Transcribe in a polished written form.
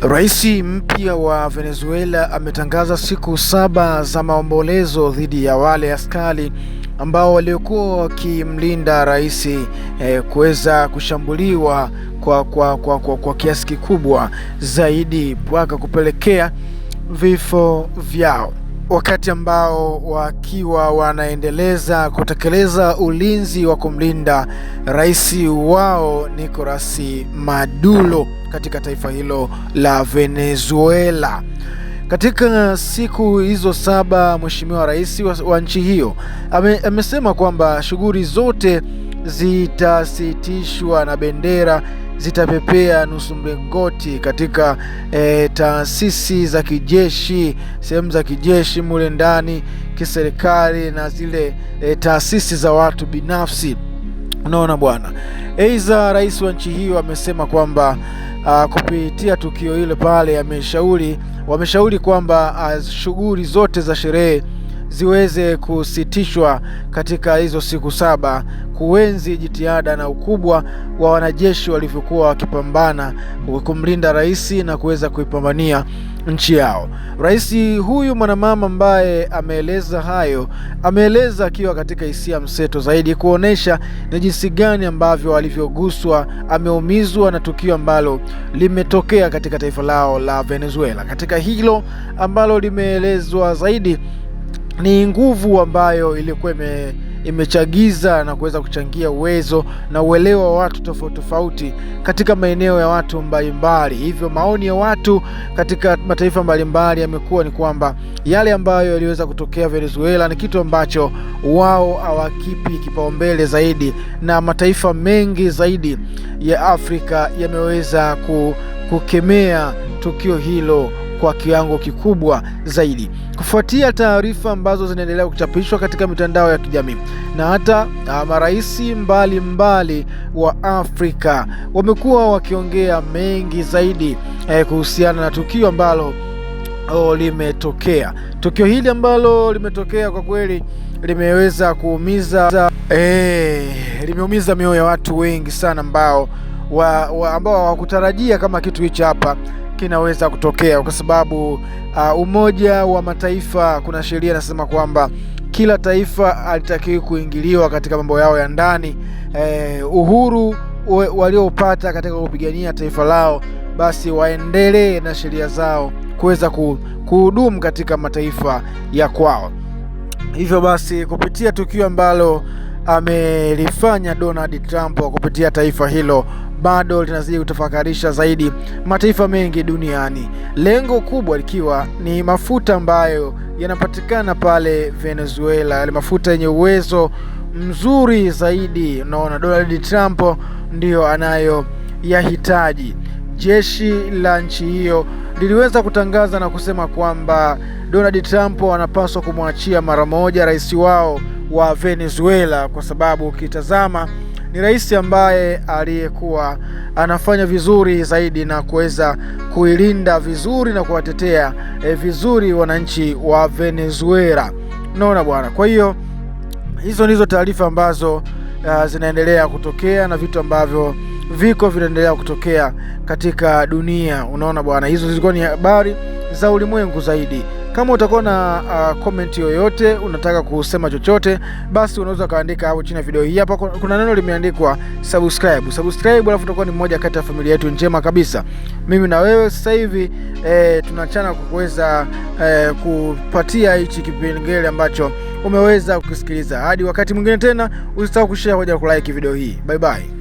Rais mpya wa Venezuela ametangaza siku 7 za maombolezo dhidi ya wale askari ambao waliokuwa wakimlinda rais kuweza kushambuliwa kwa kiasi kikubwa zaidi mpaka kupelekea vifo vyao, wakati ambao wakiwa wanaendeleza kutekeleza ulinzi wa kumlinda rais wao Nicolas Maduro katika taifa hilo la Venezuela. Katika siku hizo 7, Mheshimiwa Rais wa nchi hiyo amesema kwamba shughuli zote zitasitishwa na bendera zitapepea nusu mlingoti katika taasisi za kijeshi, sehemu za kijeshi mule ndani, kiserikali na zile taasisi za watu binafsi. Unaona bwana, aidha rais wa nchi hiyo amesema kwamba kupitia tukio hilo pale wameshauri kwamba shughuli zote za sherehe ziweze kusitishwa katika hizo siku 7 kuenzi jitihada na ukubwa wa wanajeshi walivyokuwa wakipambana kumlinda rais na kuweza kuipambania nchi yao. Rais huyu mwanamama ambaye ameeleza hayo, ameeleza akiwa katika hisia mseto zaidi, kuonesha ni jinsi gani ambavyo alivyoguswa, ameumizwa na tukio ambalo limetokea katika taifa lao la Venezuela. Katika hilo ambalo limeelezwa zaidi ni nguvu ambayo ilikuwa imechagiza na kuweza kuchangia uwezo na uelewa wa watu tofauti tofauti katika maeneo ya watu mbalimbali. Hivyo maoni ya watu katika mataifa mbalimbali yamekuwa ni kwamba yale ambayo yaliweza kutokea Venezuela ni kitu ambacho wao hawakipi kipaumbele zaidi, na mataifa mengi zaidi ya Afrika yameweza kukemea tukio hilo kwa kiwango kikubwa zaidi, kufuatia taarifa ambazo zinaendelea kuchapishwa katika mitandao ya kijamii. Na hata marais mbalimbali wa Afrika wamekuwa wakiongea mengi zaidi kuhusiana na tukio ambalo limetokea. Tukio hili ambalo limetokea kwa kweli limeweza limeumiza mioyo ya watu wengi sana ambao hawakutarajia kama kitu hichi hapa kinaweza kutokea, kwa sababu Umoja wa Mataifa, kuna sheria inasema kwamba kila taifa halitakiwi kuingiliwa katika mambo yao ya ndani. Uhuru waliopata katika kupigania taifa lao, basi waendelee na sheria zao kuweza kuhudumu katika mataifa ya kwao. Hivyo basi kupitia tukio ambalo amelifanya Donald Trump kupitia taifa hilo, bado linazidi kutafakarisha zaidi mataifa mengi duniani, lengo kubwa likiwa ni mafuta ambayo yanapatikana pale Venezuela, yale mafuta yenye uwezo mzuri zaidi. Unaona, Donald Trump ndio anayoyahitaji. Jeshi la nchi hiyo liliweza kutangaza na kusema kwamba Donald Trump anapaswa kumwachia mara moja rais wao wa Venezuela, kwa sababu ukitazama ni rais ambaye aliyekuwa anafanya vizuri zaidi na kuweza kuilinda vizuri na kuwatetea vizuri wananchi wa Venezuela. Unaona bwana, kwa hiyo hizo ndizo taarifa ambazo zinaendelea kutokea na vitu ambavyo vinaendelea kutokea katika dunia. Unaona bwana, hizo zilikuwa ni habari za ulimwengu zaidi. Kama utakuwa na comment yoyote, unataka kusema chochote, basi unaweza kaandika hapo chini ya video hii. Hapa kuna neno limeandikwa subscribe, alafu utakuwa ni mmoja kati ya familia yetu njema kabisa. Mimi na wewe sasa hivi tunachana kuweza kupatia hichi kipengele ambacho umeweza kukisikiliza. Hadi wakati mwingine tena, usisahau kushare, kulike video hii. Bye bye.